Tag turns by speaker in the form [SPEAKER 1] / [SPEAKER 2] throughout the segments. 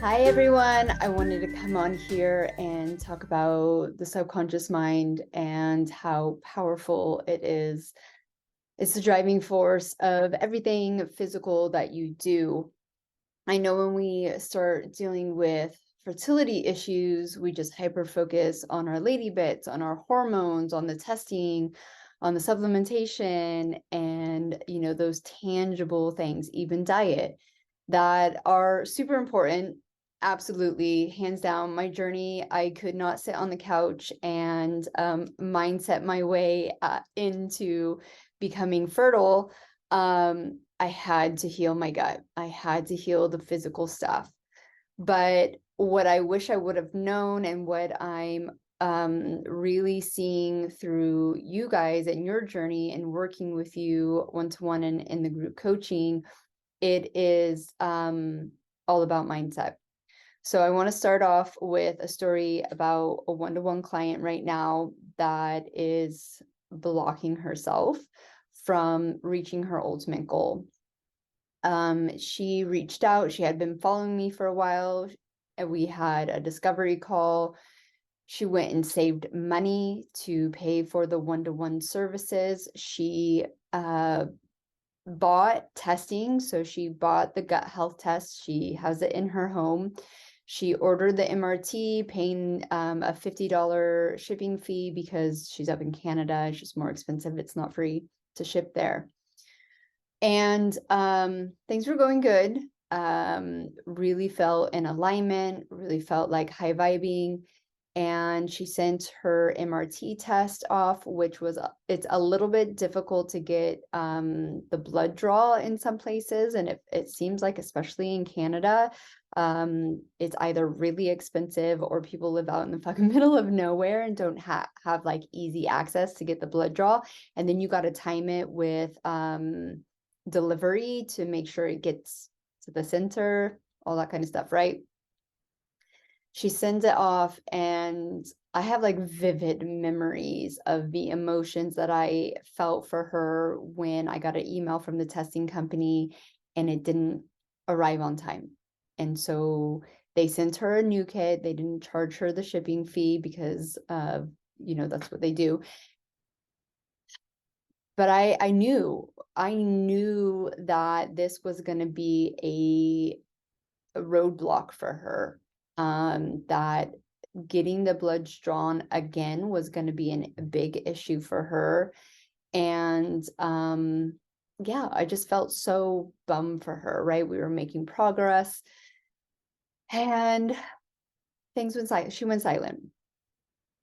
[SPEAKER 1] Hi, everyone. I wanted to come on here and talk about the subconscious mind and how powerful it is. It's the driving force of everything physical that you do. I know when we start dealing with fertility issues, we just hyper focus on our lady bits, on our hormones, on the testing, on the supplementation, and those tangible things, even diet, that are super important. Absolutely, hands down. My journey, I could not sit on the couch and mindset my way into becoming fertile. I had to heal my gut. I had to heal the physical stuff. But what I wish I would have known, and what I'm really seeing through you guys and your journey and working with you one-to-one and in the group coaching, it is all about mindset. So I want to start off with a story about a one-to-one client right now that is blocking herself from reaching her ultimate goal. She reached out. She had been following me for a while, and we had a discovery call. She went and saved money to pay for the one-to-one services. She bought testing. So she bought the gut health test. She has it in her home. She ordered the MRT, paying a $50 shipping fee because she's up in Canada. It's just more expensive. It's not free to ship there. And things were going good. Really felt in alignment, really felt like high vibing. And she sent her MRT test off, which was, it's a little bit difficult to get the blood draw in some places. And it seems like, especially in Canada, it's either really expensive or people live out in the fucking middle of nowhere and don't have like easy access to get the blood draw. And then you got to time it with delivery to make sure it gets to the center, all that kind of stuff, right? She sends it off, and I have like vivid memories of the emotions that I felt for her when I got an email from the testing company and it didn't arrive on time. And so they sent her a new kit. They didn't charge her the shipping fee because that's what they do. But I knew that this was going to be a roadblock for her, that getting the blood drawn again was going to be a big issue for her. And yeah, I just felt so bummed for her, right? We were making progress and things went silent. She went silent.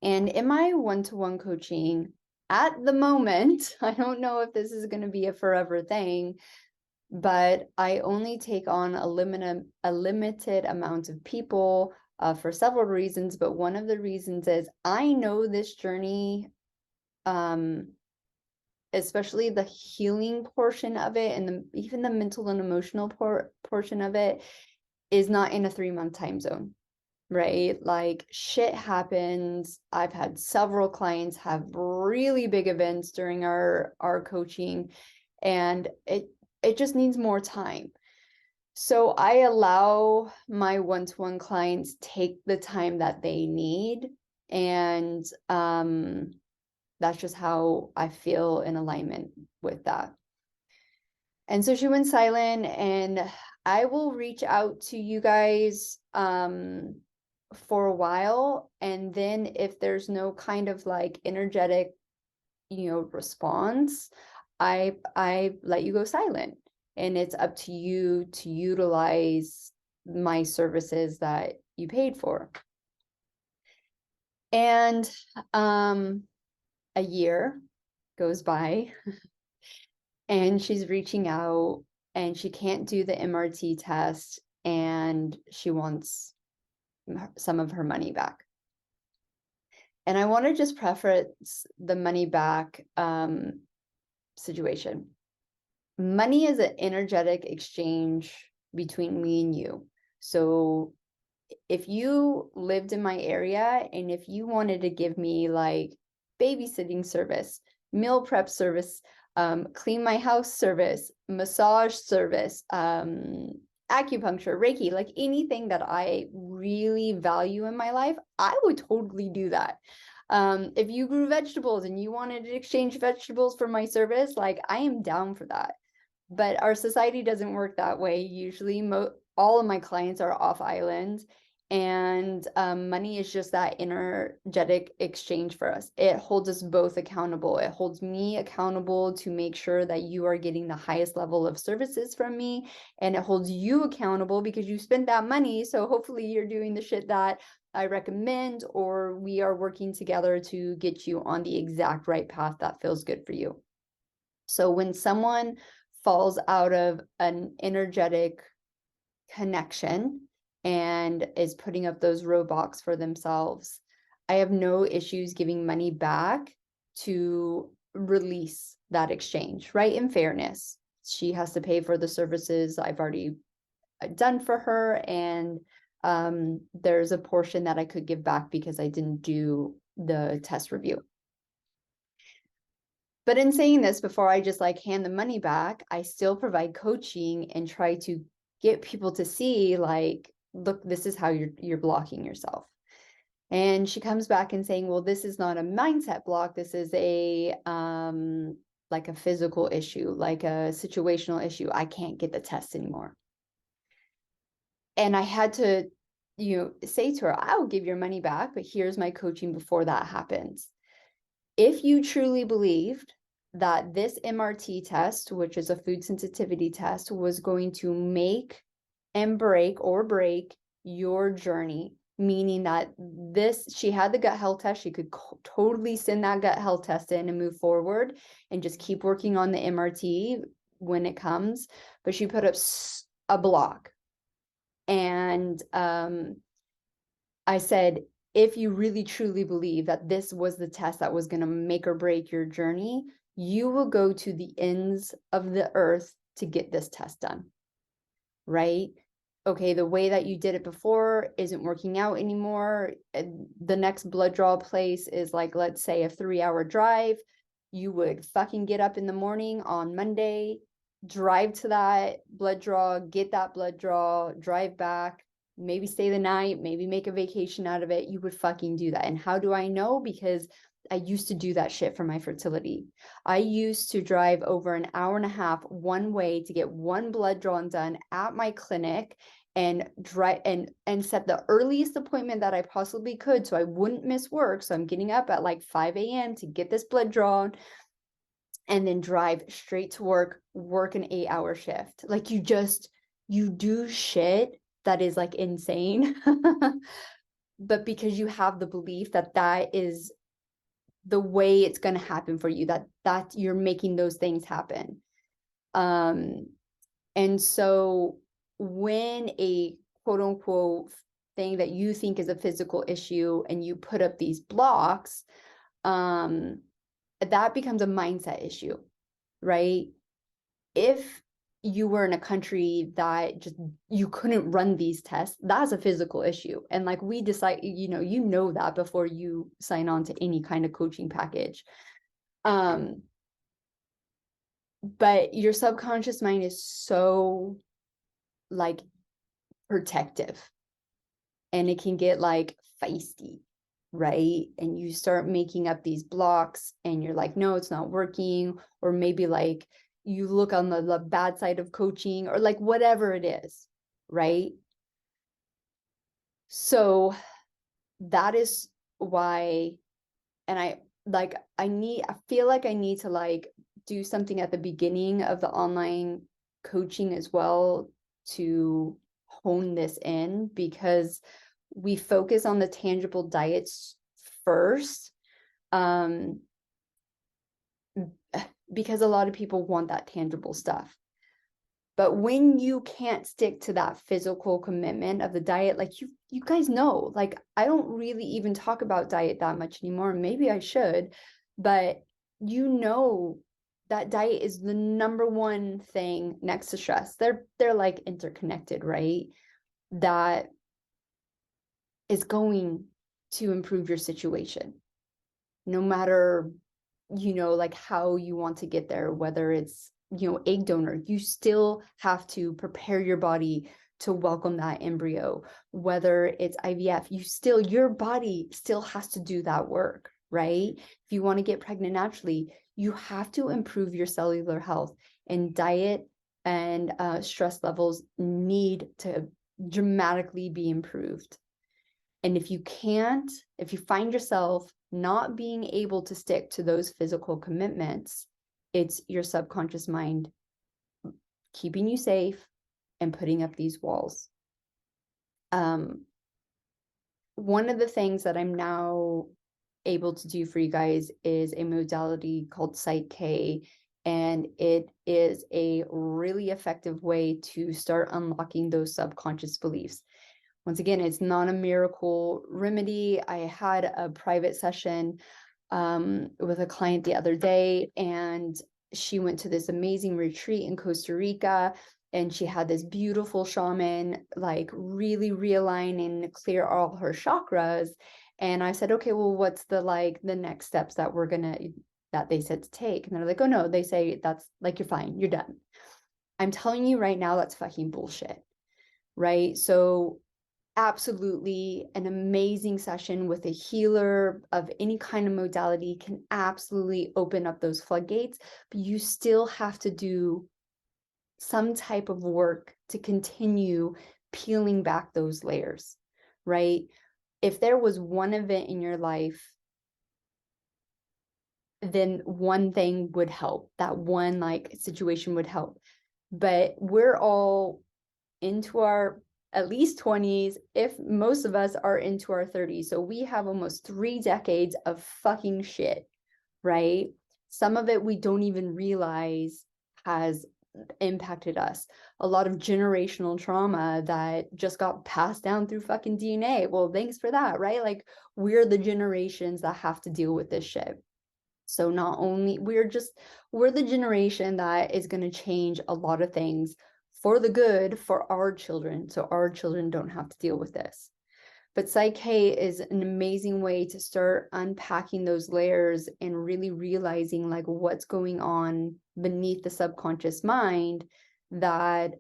[SPEAKER 1] And in my one-to-one coaching at the moment, I don't know if this is going to be a forever thing, but I only take on a limited amount of people for several reasons. But one of the reasons is I know this journey, especially the healing portion of it, and even the mental and emotional portion of it, is not in a 3-month time zone, right? Like, shit happens. I've had several clients have really big events during our coaching, and it just needs more time. So I allow my one-to-one clients take the time that they need. And that's just how I feel in alignment with that. And so she went silent, and I will reach out to you guys for a while. And then if there's no kind of like energetic, response, I let you go silent. And it's up to you to utilize my services that you paid for. And a year goes by and she's reaching out and she can't do the MRT test and she wants some of her money back. And I want to just preface the money back situation. Money is an energetic exchange between me and you. So if you lived in my area and if you wanted to give me like babysitting service, meal prep service, clean my house service, massage service, acupuncture, Reiki, like anything that I really value in my life, I would totally do that. If you grew vegetables and you wanted to exchange vegetables for my service, like I am down for that. But our society doesn't work that way. Usually, all of my clients are off island, and money is just that energetic exchange for us. It holds us both accountable. It holds me accountable to make sure that you are getting the highest level of services from me, and it holds you accountable because you spent that money. So hopefully you're doing the shit that I recommend, or we are working together to get you on the exact right path that feels good for you. So when someone falls out of an energetic connection and is putting up those roadblocks for themselves, I have no issues giving money back to release that exchange, right? In fairness, she has to pay for the services I've already done for her, and there's a portion that I could give back because I didn't do the test review. But in saying this, before I just like hand the money back, I still provide coaching and try to get people to see, like, look, this is how you're blocking yourself. And she comes back and saying, well, this is not a mindset block. This is a like a physical issue, like a situational issue. I can't get the test anymore. And I had to, say to her, I'll give your money back, but here's my coaching before that happens. If you truly believed that this MRT test, which is a food sensitivity test, was going to make and break your journey, meaning that she had the gut health test, she could totally send that gut health test in and move forward and just keep working on the MRT when it comes. But she put up a block. And I said, if you really truly believe that this was the test that was going to make or break your journey, you will go to the ends of the earth to get this test done, right? Okay, the way that you did it before isn't working out anymore. The next blood draw place is like, let's say, a 3-hour drive. You would fucking get up in the morning on Monday, drive to that blood draw, get that blood draw, drive back, maybe stay the night, maybe make a vacation out of it. You would fucking do that. And how do I know? Because I used to do that shit for my fertility. I used to drive over an hour and a half one way to get one blood drawn done at my clinic and drive and set the earliest appointment that I possibly could so I wouldn't miss work. So I'm getting up at like 5 a.m. to get this blood drawn and then drive straight to work an 8-hour shift. Like you do shit that is like insane. But because you have the belief that that is the way it's going to happen for you, that you're making those things happen. And so when a quote unquote thing that you think is a physical issue and you put up these blocks, that becomes a mindset issue, right? If you were in a country that just you couldn't run these tests, that's a physical issue. And like we decide, that before you sign on to any kind of coaching package. But your subconscious mind is so like protective, and it can get like feisty, right? And you start making up these blocks and you're like, no, it's not working. Or maybe like you look on the bad side of coaching, or like whatever it is, right? So that is why, and I feel like I need to like do something at the beginning of the online coaching as well to hone this in, because we focus on the tangible diets first, because a lot of people want that tangible stuff. But when you can't stick to that physical commitment of the diet, like you guys know, like I don't really even talk about diet that much anymore. Maybe I should, but that diet is the number one thing next to stress. They're like interconnected, right? That is going to improve your situation, no matter like how you want to get there, whether it's egg donor, you still have to prepare your body to welcome that embryo. Whether it's IVF, your body still has to do that work, right? If you want to get pregnant naturally, you have to improve your cellular health, and diet and stress levels need to dramatically be improved. And if you find yourself not being able to stick to those physical commitments, it's your subconscious mind keeping you safe and putting up these walls. One of the things that I'm now able to do for you guys is a modality called psych-k, and it is a really effective way to start unlocking those subconscious beliefs. Once again, it's not a miracle remedy. I had a private session with a client the other day, and she went to this amazing retreat in Costa Rica, and she had this beautiful shaman, like really realign and clear all her chakras. And I said, okay, well, what's the next steps that they said to take? And they're like, oh no, they say that's like, you're fine, you're done. I'm telling you right now, that's fucking bullshit, right? So absolutely, an amazing session with a healer of any kind of modality can absolutely open up those floodgates, but you still have to do some type of work to continue peeling back those layers, right? If there was one event in your life, then one thing would help. That one situation would help. But we're all into our at least 20s, if most of us are into our 30s. So we have almost 3 decades of fucking shit, right? Some of it we don't even realize has impacted us. A lot of generational trauma that just got passed down through fucking DNA. Well, thanks for that, right? Like, we're the generations that have to deal with this shit. So not only we're the generation that is going to change a lot of things for the good for our children, so our children don't have to deal with this. But psych-k is an amazing way to start unpacking those layers and really realizing what's going on beneath the subconscious mind that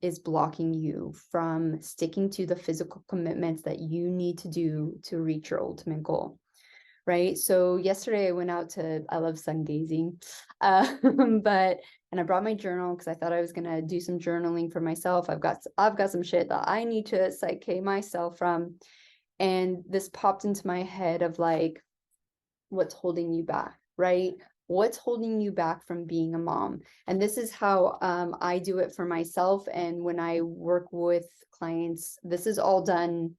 [SPEAKER 1] is blocking you from sticking to the physical commitments that you need to do to reach your ultimate goal. Right. So yesterday I went out I love sun gazing, and I brought my journal because I thought I was going to do some journaling for myself. I've got some shit that I need to psych-k myself from. And this popped into my head of what's holding you back, right? What's holding you back from being a mom? And this is how I do it for myself. And when I work with clients, this is all done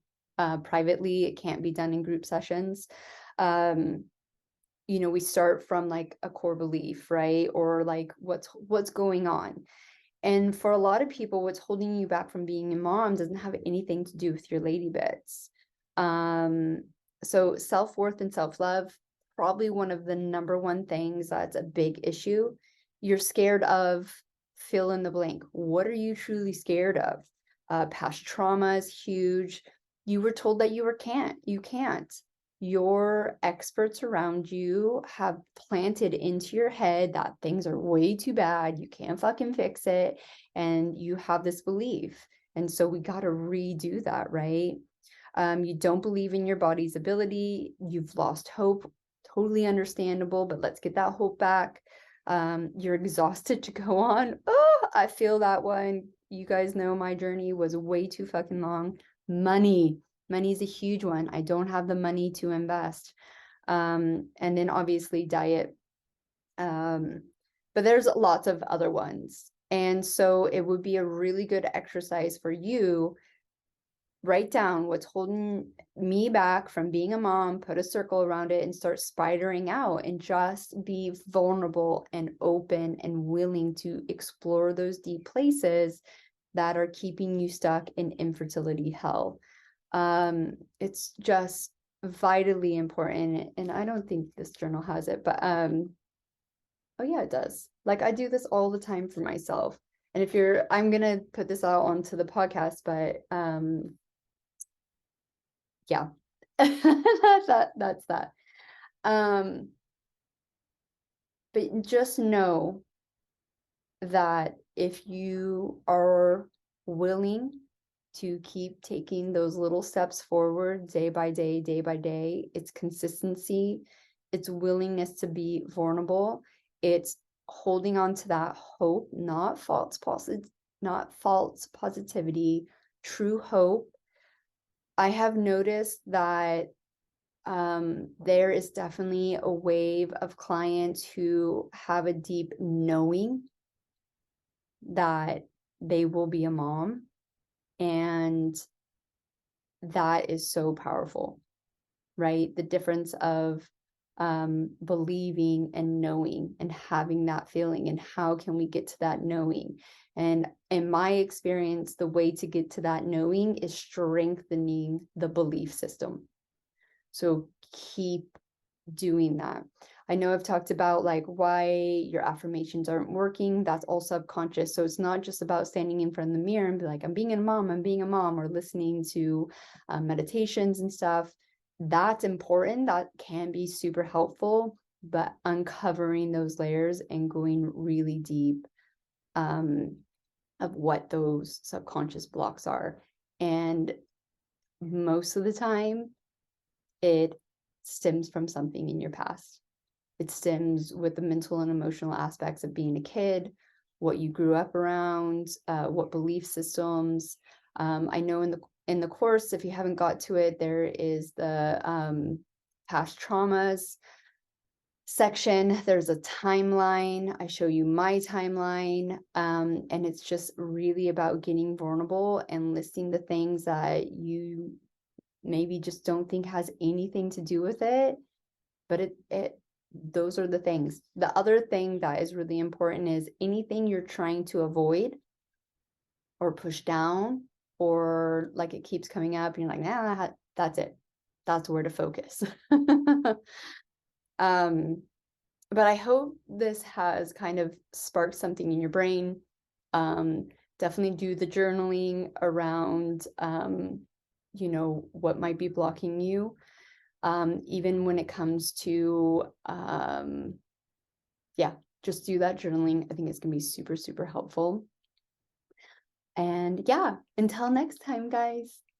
[SPEAKER 1] privately. It can't be done in group sessions. We start from a core belief, right? Or what's going on. And for a lot of people, what's holding you back from being a mom doesn't have anything to do with your lady bits. So self-worth and self-love, probably one of the number one things that's a big issue. You're scared of fill in the blank. What are you truly scared of? Past trauma is huge. You were told that you can't. Your experts around you have planted into your head that things are way too bad, you can't fucking fix it, and you have this belief. And so we got to redo that, right? You don't believe in your body's ability, you've lost hope, totally understandable, but let's get that hope back. You're exhausted to go on. Oh, I feel that one. You guys know my journey was way too fucking long. Money is a huge one. I don't have the money to invest. And then obviously diet. But there's lots of other ones. And so it would be a really good exercise for you. Write down what's holding me back from being a mom, put a circle around it, and start spidering out, and just be vulnerable and open and willing to explore those deep places that are keeping you stuck in infertility hell. It's just vitally important, and I don't think this journal has it, but oh yeah, it does. I do this all the time for myself. And I'm gonna put this out onto the podcast, but yeah, that's that. But just know that if you are willing to keep taking those little steps forward day by day, it's consistency, it's willingness to be vulnerable, it's holding on to that hope, not false positivity, true hope. I have noticed that there is definitely a wave of clients who have a deep knowing that they will be a mom, and that is so powerful, right? The difference of believing and knowing and having that feeling, and how can we get to that knowing? And in my experience, the way to get to that knowing is strengthening the belief system. So keep doing that. I know I've talked about like why your affirmations aren't working. That's all subconscious. So it's not just about standing in front of the mirror and be like, I'm being a mom, or listening to meditations and stuff. That's important. That can be super helpful, but uncovering those layers and going really deep of what those subconscious blocks are. And most of the time, it stems from something in your past. It stems with the mental and emotional aspects of being a kid, what you grew up around, what belief systems. I know in the course, if you haven't got to it, there is the past traumas section. There's a timeline. I show you my timeline, and it's just really about getting vulnerable and listing the things that you maybe just don't think has anything to do with it, but those are the things. The other thing that is really important is anything you're trying to avoid or push down, or like it keeps coming up and you're like, nah, that's it. That's where to focus. But I hope this has kind of sparked something in your brain. Definitely do the journaling around, what might be blocking you. Even when it comes to, just do that journaling. I think it's going to be super, super helpful. And yeah, until next time, guys.